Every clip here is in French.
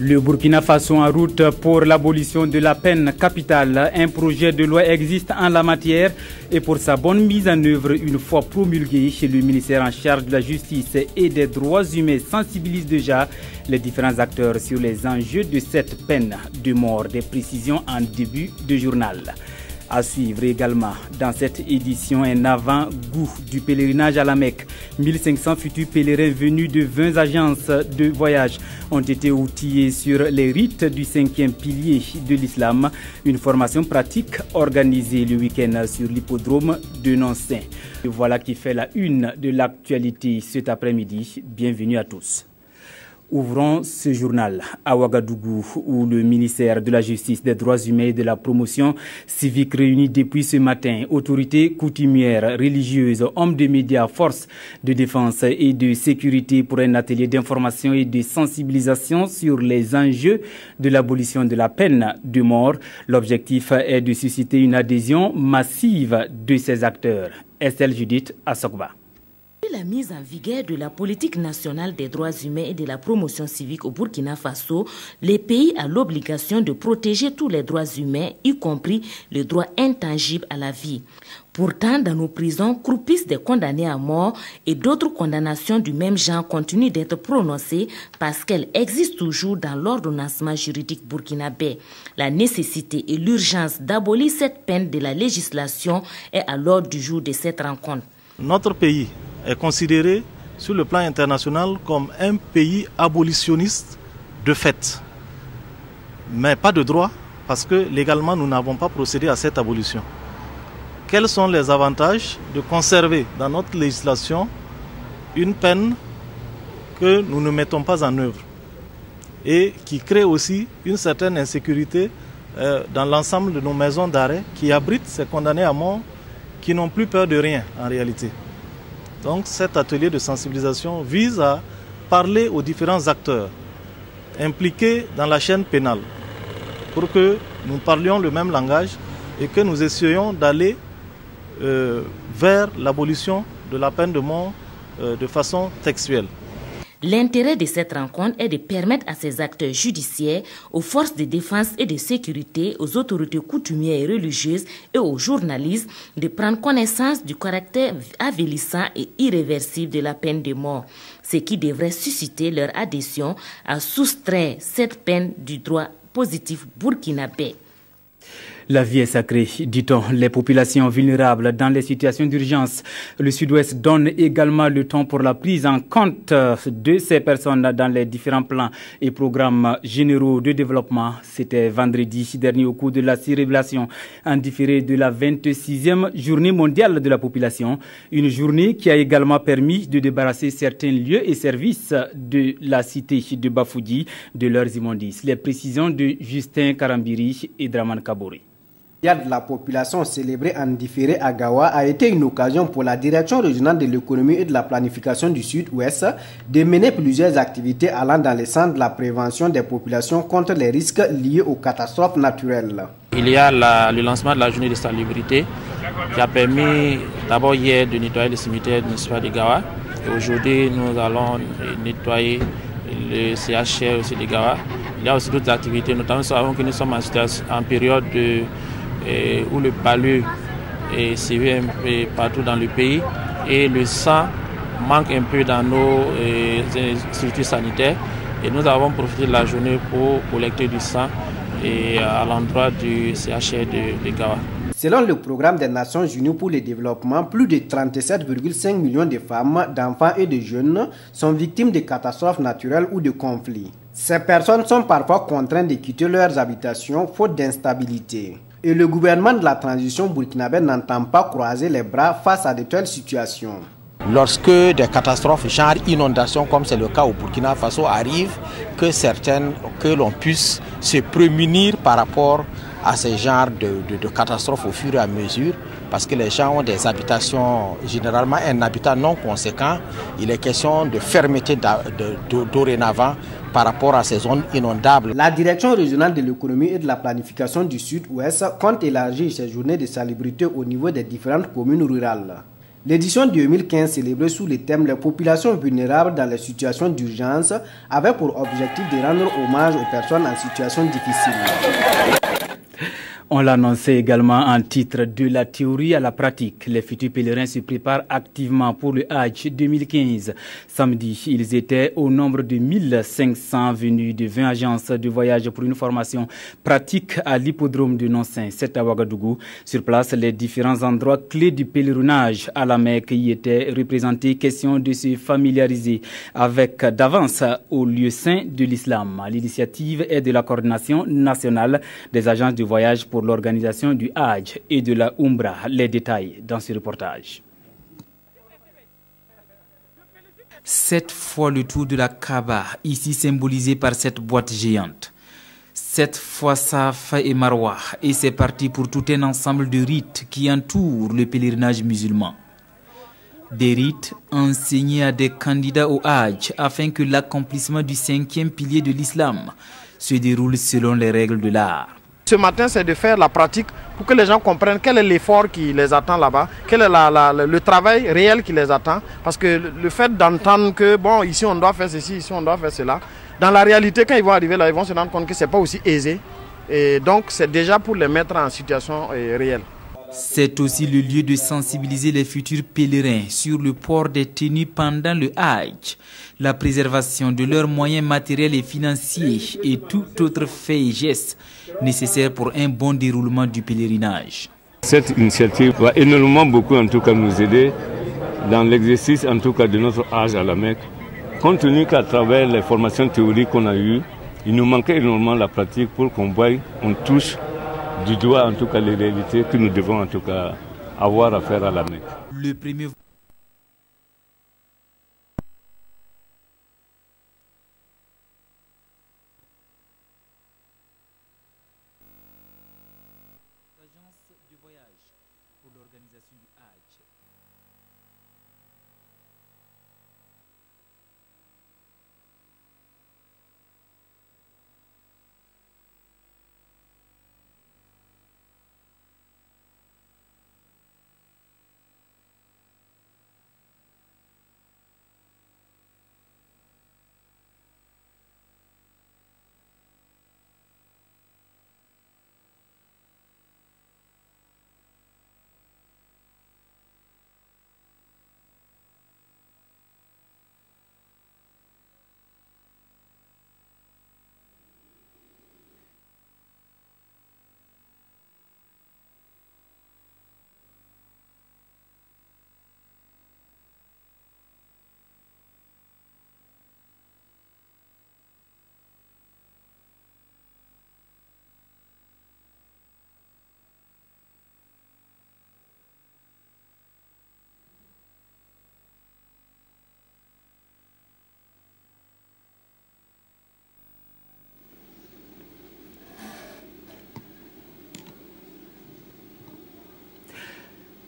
Le Burkina Faso en route pour l'abolition de la peine capitale. Un projet de loi existe en la matière et pour sa bonne mise en œuvre, une fois promulgué, le ministère en charge de la justice et des droits humains sensibilise déjà les différents acteurs sur les enjeux de cette peine de mort. Des précisions en début de journal. À suivre également dans cette édition un avant-goût du pèlerinage à la Mecque. 1500 futurs pèlerins venus de 20 agences de voyage ont été outillés sur les rites du 5e pilier de l'islam. Une formation pratique organisée le week-end sur l'hippodrome de Nancy. Voilà qui fait la une de l'actualité cet après-midi. Bienvenue à tous. Ouvrons ce journal à Ouagadougou où le ministère de la Justice, des Droits humains et de la Promotion civique réunit depuis ce matin autorités coutumières, religieuses, hommes de médias, forces de défense et de sécurité pour un atelier d'information et de sensibilisation sur les enjeux de l'abolition de la peine de mort. L'objectif est de susciter une adhésion massive de ces acteurs. Estelle Judith Assokba. La mise en vigueur de la politique nationale des droits humains et de la promotion civique au Burkina Faso, les pays ont l'obligation de protéger tous les droits humains, y compris le droit intangible à la vie. Pourtant, dans nos prisons, croupissent des condamnés à mort et d'autres condamnations du même genre continuent d'être prononcées parce qu'elles existent toujours dans l'ordonnancement juridique burkinabé. La nécessité et l'urgence d'abolir cette peine de la législation est à l'ordre du jour de cette rencontre. Notre pays est considéré sur le plan international comme un pays abolitionniste de fait, mais pas de droit parce que légalement nous n'avons pas procédé à cette abolition. Quels sont les avantages de conserver dans notre législation une peine que nous ne mettons pas en œuvre et qui crée aussi une certaine insécurité dans l'ensemble de nos maisons d'arrêt qui abritent ces condamnés à mort qui n'ont plus peur de rien en réalité. Donc cet atelier de sensibilisation vise à parler aux différents acteurs impliqués dans la chaîne pénale pour que nous parlions le même langage et que nous essayions d'aller vers l'abolition de la peine de mort de façon textuelle. L'intérêt de cette rencontre est de permettre à ces acteurs judiciaires, aux forces de défense et de sécurité, aux autorités coutumières et religieuses et aux journalistes de prendre connaissance du caractère avilissant et irréversible de la peine de mort, ce qui devrait susciter leur adhésion à soustraire cette peine du droit positif burkinabé. La vie est sacrée, dit-on. Les populations vulnérables dans les situations d'urgence. Le Sud-Ouest donne également le temps pour la prise en compte de ces personnes dans les différents plans et programmes généraux de développement. C'était vendredi dernier au cours de la célébration en différé de la 26e journée mondiale de la population. Une journée qui a également permis de débarrasser certains lieux et services de la cité de Bafoudy de leurs immondices. Les précisions de Justin Karambiri et Draman Kabori. De la population célébrée en différé à Gawa a été une occasion pour la direction régionale de l'économie et de la planification du Sud-Ouest de mener plusieurs activités allant dans le sens de la prévention des populations contre les risques liés aux catastrophes naturelles. Il y a le lancement de la journée de salubrité qui a permis d'abord hier de nettoyer le cimetière municipal de Gawa. Et aujourd'hui, nous allons nettoyer le CHR aussi de Gawa. Il y a aussi d'autres activités, notamment savons que nous sommes en période où le palu est sévère partout dans le pays et le sang manque un peu dans nos structures sanitaires. Et nous avons profité de la journée pour collecter du sang à l'endroit du CHR de Gawa. Selon le programme des Nations Unies pour le développement, plus de 37,5 millions de femmes, d'enfants et de jeunes sont victimes de catastrophes naturelles ou de conflits. Ces personnes sont parfois contraintes de quitter leurs habitations faute d'instabilité. Et le gouvernement de la transition burkinabé n'entend pas croiser les bras face à de telles situations. Lorsque des catastrophes genre inondations comme c'est le cas au Burkina Faso arrivent, que l'on puisse se prémunir par rapport à ces genres de catastrophes au fur et à mesure, parce que les gens ont des habitations, généralement un habitat non conséquent. Il est question de fermeté dorénavant par rapport à ces zones inondables. La direction régionale de l'économie et de la planification du Sud-Ouest compte élargir ces journées de salubrité au niveau des différentes communes rurales. L'édition 2015 célébrée sous le thème « Les populations vulnérables dans les situations d'urgence » avait pour objectif de rendre hommage aux personnes en situation difficile. On l'annonçait également en titre de la théorie à la pratique. Les futurs pèlerins se préparent activement pour le Hajj 2015. Samedi, ils étaient au nombre de 1500 venus de 20 agences de voyage pour une formation pratique à l'hippodrome de Nonsin, c'est à Ouagadougou. Sur place, les différents endroits clés du pèlerinage à la Mecque y étaient représentés. Question de se familiariser avec d'avance au lieu saint de l'islam. L'initiative est de la coordination nationale des agences de voyage pour l'organisation du Hajj et de la Umrah. Les détails dans ce reportage. 7 fois le tour de la Kaaba, ici symbolisé par cette boîte géante. 7 fois Safa et Marwa, et c'est parti pour tout un ensemble de rites qui entourent le pèlerinage musulman. Des rites enseignés à des candidats au Hajj afin que l'accomplissement du 5e pilier de l'islam se déroule selon les règles de l'art. Ce matin, c'est de faire la pratique pour que les gens comprennent quel est l'effort qui les attend là-bas, quel est le travail réel qui les attend. Parce que le fait d'entendre que, bon, ici on doit faire ceci, ici on doit faire cela, dans la réalité, quand ils vont arriver là, ils vont se rendre compte que ce n'est pas aussi aisé. Et donc, c'est déjà pour les mettre en situation réelle. C'est aussi le lieu de sensibiliser les futurs pèlerins sur le port des tenues pendant le Hajj, la préservation de leurs moyens matériels et financiers et tout autre fait et geste nécessaire pour un bon déroulement du pèlerinage. Cette initiative va énormément beaucoup en tout cas nous aider dans l'exercice en tout cas de notre Hajj à la Mecque. Compte tenu qu'à travers les formations théoriques qu'on a eues, il nous manquait énormément la pratique pour qu'on voie, on touche du doigt en tout cas les réalités que nous devons en tout cas avoir à faire à la Mecque. Le premier agence de voyage pour l'organisation du Hajj.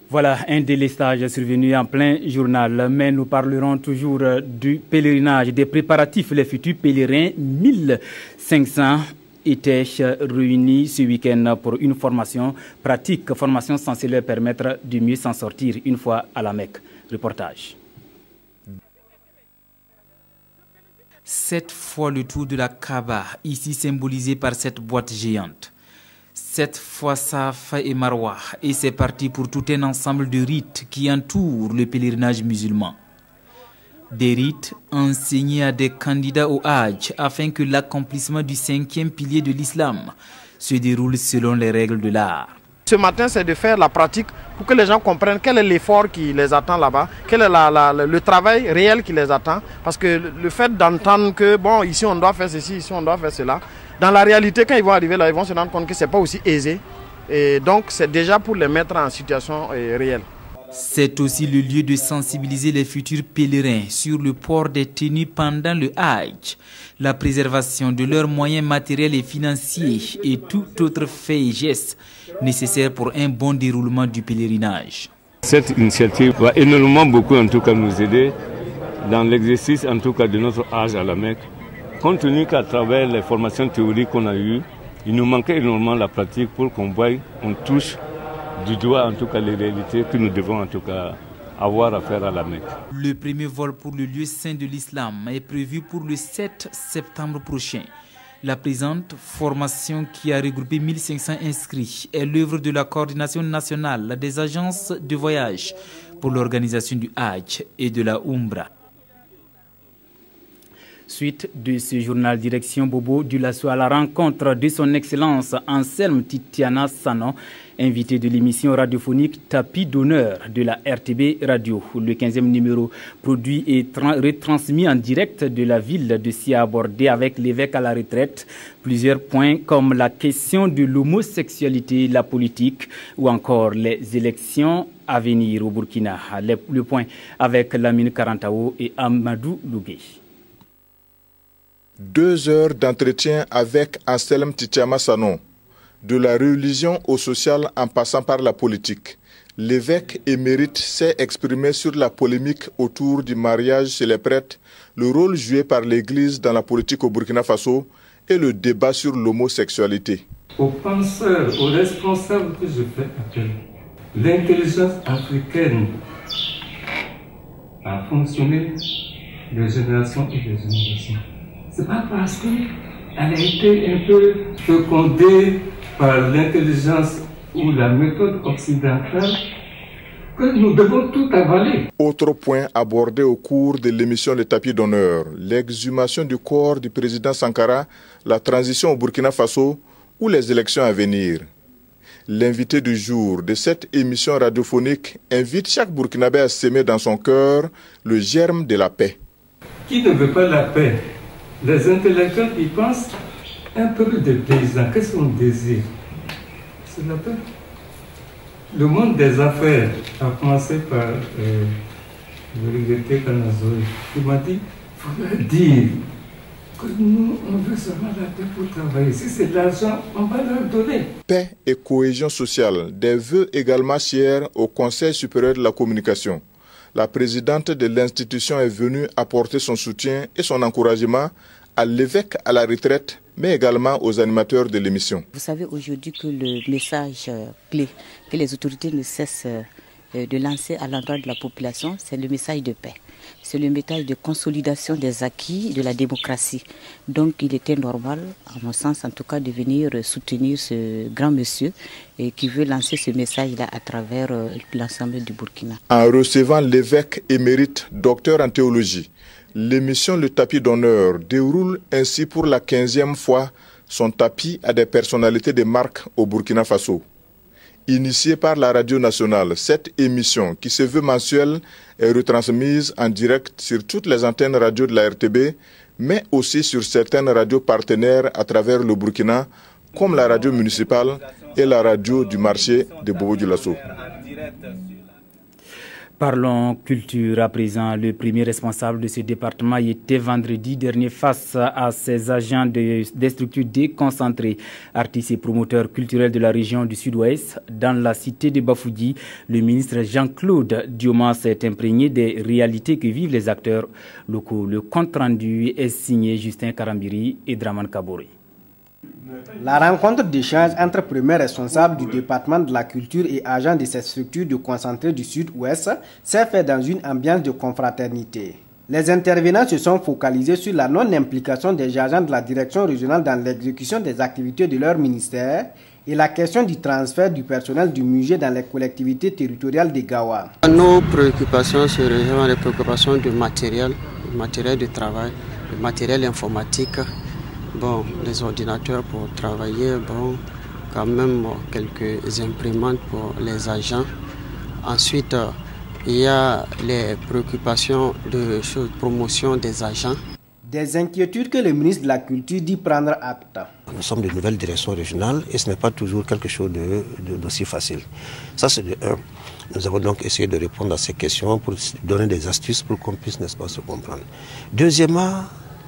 Voilà un délestage survenu en plein journal, mais nous parlerons toujours du pèlerinage, des préparatifs. Les futurs pèlerins, 1500 étaient réunis ce week-end pour une formation pratique, formation censée leur permettre de mieux s'en sortir une fois à la Mecque. Reportage. 7 fois le tour de la Kaaba, ici symbolisé par cette boîte géante. 7 fois Safa et Marwa, et c'est parti pour tout un ensemble de rites qui entourent le pèlerinage musulman. Des rites enseignés à des candidats au Hajj afin que l'accomplissement du 5e pilier de l'islam se déroule selon les règles de l'art. Ce matin, c'est de faire la pratique pour que les gens comprennent quel est l'effort qui les attend là-bas, quel est le travail réel qui les attend. Parce que le fait d'entendre que, bon, ici on doit faire ceci, ici on doit faire cela, dans la réalité, quand ils vont arriver là, ils vont se rendre compte que ce n'est pas aussi aisé. Et donc c'est déjà pour les mettre en situation réelle. C'est aussi le lieu de sensibiliser les futurs pèlerins sur le port des tenues pendant le Hajj, la préservation de leurs moyens matériels et financiers et tout autre fait et geste nécessaire pour un bon déroulement du pèlerinage. Cette initiative va énormément beaucoup en tout cas nous aider dans l'exercice en tout cas de notre Hajj à la Mecque. Compte tenu qu'à travers les formations théoriques qu'on a eues, il nous manquait énormément la pratique pour qu'on voie, on touche du doigt en tout cas les réalités que nous devons en tout cas avoir à faire à la Mecque. Le premier vol pour le lieu saint de l'islam est prévu pour le 7 septembre prochain. La présente formation qui a regroupé 1500 inscrits est l'œuvre de la coordination nationale des agences de voyage pour l'organisation du Hajj et de la Umrah. Suite de ce journal, direction Bobo Dioulasso à la rencontre de son Excellence Anselme Titiana Sanon, invité de l'émission radiophonique Tapis d'honneur de la RTB Radio. Le 15e numéro produit et retransmis en direct de la ville de Sia, abordé avec l'évêque à la retraite. Plusieurs points comme la question de l'homosexualité, la politique ou encore les élections à venir au Burkina. Le point avec Lamine Karantao et Amadou Lougué. 2 heures d'entretien avec Anselme Titiana Sanon. De la religion au social en passant par la politique. L'évêque émérite s'est exprimé sur la polémique autour du mariage chez les prêtres, le rôle joué par l'Église dans la politique au Burkina Faso et le débat sur l'homosexualité. Aux penseurs, aux responsables que je fais appel, l'intelligence africaine a fonctionné de génération et de génération. C'est pas parce qu'elle a été un peu fécondée par l'intelligence ou la méthode occidentale que nous devons tout avaler. Autre point abordé au cours de l'émission Le Tapis d'honneur, l'exhumation du corps du président Sankara, la transition au Burkina Faso ou les élections à venir. L'invité du jour de cette émission radiophonique invite chaque Burkinabé à s'aimer dans son cœur le germe de la paix. Qui ne veut pas la paix? Les intellectuels, ils pensent un peuple de paysans. Qu'est-ce qu'on désire? C'est la paix. Le monde des affaires a commencé par Liberté Kanazoï. Il m'a dit, il faudrait dire que nous, on veut seulement la paix pour travailler. Si c'est de l'argent, on va leur donner. Paix et cohésion sociale, des vœux également chers au Conseil supérieur de la communication. La présidente de l'institution est venue apporter son soutien et son encouragement à l'évêque à la retraite, mais également aux animateurs de l'émission. Vous savez aujourd'hui que le message clé que les autorités ne cessent de lancer à l'endroit de la population, c'est le message de paix. C'est le message de consolidation des acquis de la démocratie. Donc il était normal, à mon sens en tout cas, de venir soutenir ce grand monsieur et qui veut lancer ce message-là à travers l'ensemble du Burkina. En recevant l'évêque émérite, docteur en théologie, l'émission Le Tapis d'honneur déroule ainsi pour la 15e fois son tapis à des personnalités de marque au Burkina Faso. Initiée par la radio nationale, cette émission, qui se veut mensuelle, est retransmise en direct sur toutes les antennes radio de la RTB, mais aussi sur certaines radios partenaires à travers le Burkina, comme la radio municipale et la radio du marché de Bobo Dioulasso. Parlons culture à présent. Le premier responsable de ce département était vendredi dernier face à ses agents des structures déconcentrées, artistes et promoteurs culturels de la région du Sud-Ouest. Dans la cité de Bafoudy, le ministre Jean-Claude Dioma s'est imprégné des réalités que vivent les acteurs locaux. Le compte-rendu est signé Justin Karambiri et Draman Kabori. La rencontre d'échange entre premiers responsables du département de la culture et agents de ces structures de concentrés du Sud-Ouest s'est fait dans une ambiance de confraternité. Les intervenants se sont focalisés sur la non-implication des agents de la direction régionale dans l'exécution des activités de leur ministère et la question du transfert du personnel du musée dans les collectivités territoriales de Gawa. Nos préoccupations se rejoignent les préoccupations du matériel de travail, le matériel informatique. Bon, les ordinateurs pour travailler, bon, quand même quelques imprimantes pour les agents. Ensuite, il y a les préoccupations de promotion des agents. Des inquiétudes que le ministre de la Culture dit prendre acte. Nous sommes de nouvelles directions régionales et ce n'est pas toujours quelque chose d'aussi facile. Ça, c'est de un. Nous avons donc essayé de répondre à ces questions pour donner des astuces pour qu'on puisse, n'est-ce pas, se comprendre. Deuxièmement,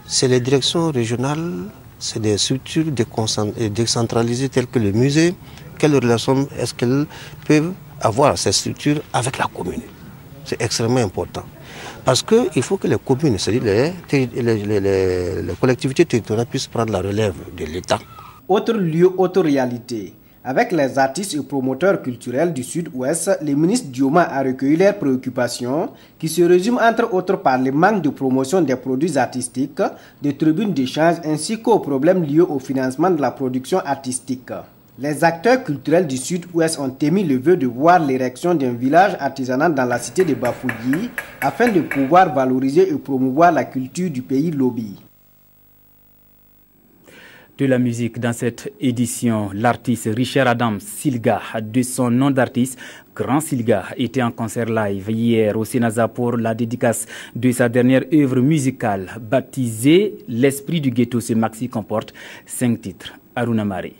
c'est les directions régionales, c'est des structures décentralisées telles que le musée. Quelle relation est-ce qu'elles peuvent avoir, ces structures, avec la commune? C'est extrêmement important. Parce qu'il faut que les communes, c'est-à-dire les collectivités territoriales puissent prendre la relève de l'État. Autre lieu, autre réalité. Avec les artistes et promoteurs culturels du Sud-Ouest, le ministre Dioma a recueilli leurs préoccupations qui se résument entre autres par le manque de promotion des produits artistiques, des tribunes d'échange ainsi qu'aux problèmes liés au financement de la production artistique. Les acteurs culturels du Sud-Ouest ont émis le vœu de voir l'érection d'un village artisanal dans la cité de Bafouilly afin de pouvoir valoriser et promouvoir la culture du pays Lobi. De la musique dans cette édition, l'artiste Richard Adam Silga, de son nom d'artiste, Grand Silga, était en concert live hier au Sénasa pour la dédicace de sa dernière œuvre musicale, baptisée L'Esprit du Ghetto. Ce maxi comporte 5 titres. Aruna Mari.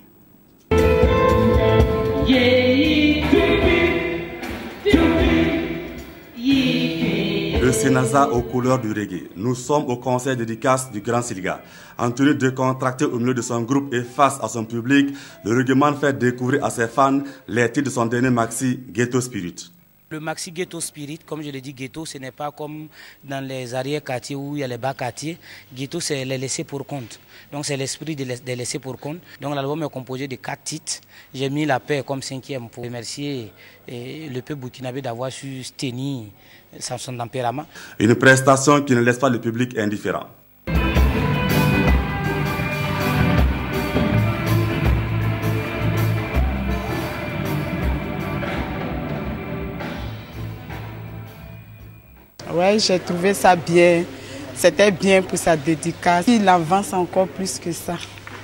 Le Sénasa aux couleurs du reggae. Nous sommes au concert dédicace du Grand Silga. En tenue décontractée au milieu de son groupe et face à son public, le reggaeman fait découvrir à ses fans les titres de son dernier maxi Ghetto Spirit. Le maxi Ghetto Spirit, comme je l'ai dit, ghetto, ce n'est pas comme dans les arrière-quartiers où il y a les bas-quartiers. Ghetto, c'est les laissés pour compte. Donc c'est l'esprit des laissés pour compte. Donc l'album est composé de 4 titres. J'ai mis la paix comme 5e pour remercier le peuple burkinabé d'avoir su tenir son tempérament. Une prestation qui ne laisse pas le public indifférent. Oui, j'ai trouvé ça bien. C'était bien pour sa dédicace. Il avance encore plus que ça.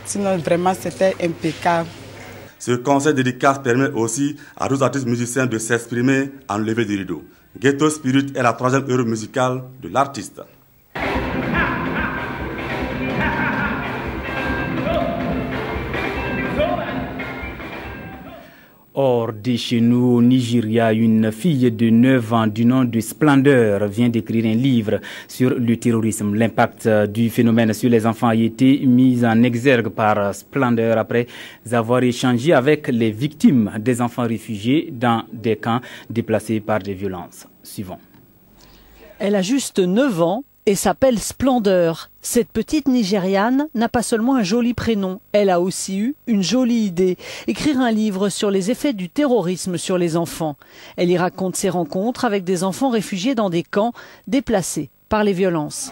Sinon, vraiment, c'était impeccable. Ce concert dédicace permet aussi à 12 artistes musiciens de s'exprimer en levée du rideau. Ghetto Spirit est la 3e œuvre musicale de l'artiste. Hors de chez nous, au Nigeria, une fille de 9 ans du nom de Splendeur vient d'écrire un livre sur le terrorisme. L'impact du phénomène sur les enfants a été mis en exergue par Splendeur après avoir échangé avec les victimes des enfants réfugiés dans des camps déplacés par des violences. Suivons. Elle a juste 9 ans et s'appelle Splendeur. Cette petite Nigériane n'a pas seulement un joli prénom, elle a aussi eu une jolie idée, écrire un livre sur les effets du terrorisme sur les enfants. Elle y raconte ses rencontres avec des enfants réfugiés dans des camps déplacés par les violences.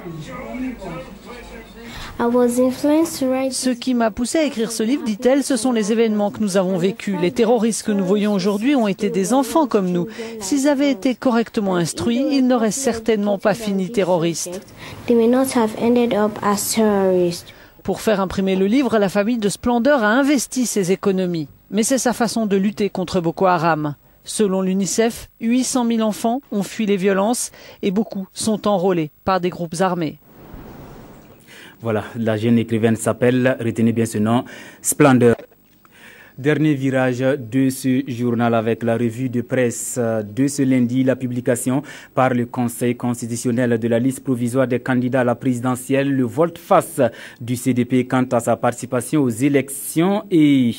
Ce qui m'a poussée à écrire ce livre, dit-elle, ce sont les événements que nous avons vécus. Les terroristes que nous voyons aujourd'hui ont été des enfants comme nous. S'ils avaient été correctement instruits, ils n'auraient certainement pas fini terroristes. Pour faire imprimer le livre, la famille de Splendeur a investi ses économies. Mais c'est sa façon de lutter contre Boko Haram. Selon l'UNICEF, 800 000 enfants ont fui les violences et beaucoup sont enrôlés par des groupes armés. Voilà, la jeune écrivaine s'appelle, retenez bien ce nom, Splendeur. Dernier virage de ce journal avec la revue de presse de ce lundi, la publication par le Conseil constitutionnel de la liste provisoire des candidats à la présidentielle, le volte-face du CDP quant à sa participation aux élections et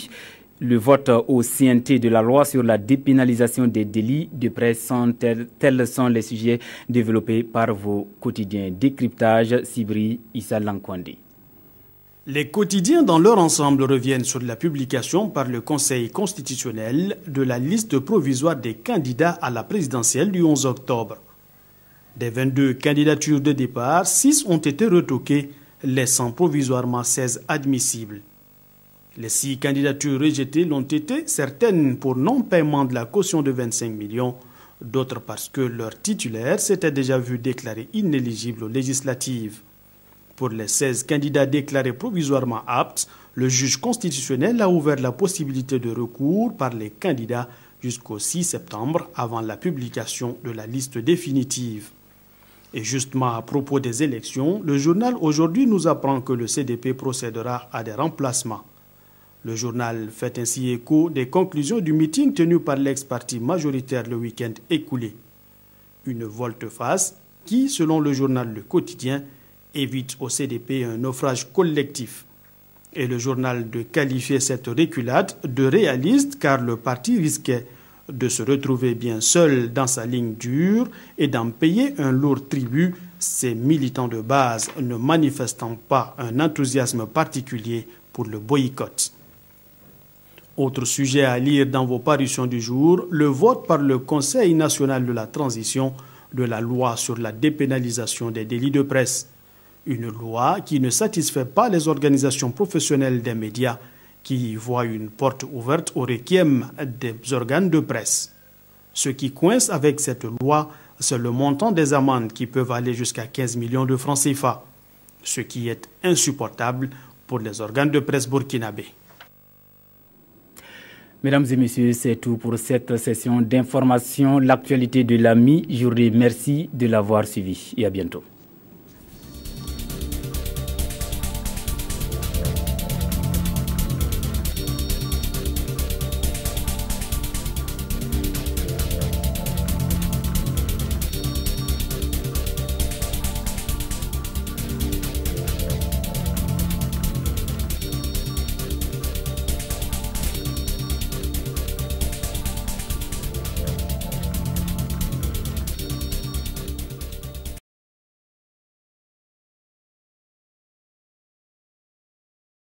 le vote au CNT de la loi sur la dépénalisation des délits de presse. Tels sont les sujets développés par vos quotidiens. Décryptage, Sibri Issa Lankwandi. Les quotidiens dans leur ensemble reviennent sur la publication par le Conseil constitutionnel de la liste provisoire des candidats à la présidentielle du 11 octobre. Des 22 candidatures de départ, 6 ont été retoquées, laissant provisoirement 16 admissibles. Les 6 candidatures rejetées l'ont été, certaines pour non-paiement de la caution de 25 millions, d'autres parce que leur titulaire s'était déjà vu déclaré inéligible aux législatives. Pour les 16 candidats déclarés provisoirement aptes, le juge constitutionnel a ouvert la possibilité de recours par les candidats jusqu'au 6 septembre avant la publication de la liste définitive. Et justement à propos des élections, le journal Aujourd'hui nous apprend que le CDP procédera à des remplacements. Le journal fait ainsi écho des conclusions du meeting tenu par l'ex-parti majoritaire le week-end écoulé. Une volte-face qui, selon le journal Le Quotidien, évite au CDP un naufrage collectif. Et le journal de qualifier cette reculade de réaliste car le parti risquait de se retrouver bien seul dans sa ligne dure et d'en payer un lourd tribut, ses militants de base ne manifestant pas un enthousiasme particulier pour le boycott. Autre sujet à lire dans vos parutions du jour, le vote par le Conseil national de la transition de la loi sur la dépénalisation des délits de presse. Une loi qui ne satisfait pas les organisations professionnelles des médias qui voient une porte ouverte au requiem des organes de presse. Ce qui coince avec cette loi, c'est le montant des amendes qui peuvent aller jusqu'à 15 millions de francs CFA, ce qui est insupportable pour les organes de presse burkinabés. Mesdames et messieurs, c'est tout pour cette session d'information. L'actualité de la mi-journée. Merci de l'avoir suivi et à bientôt.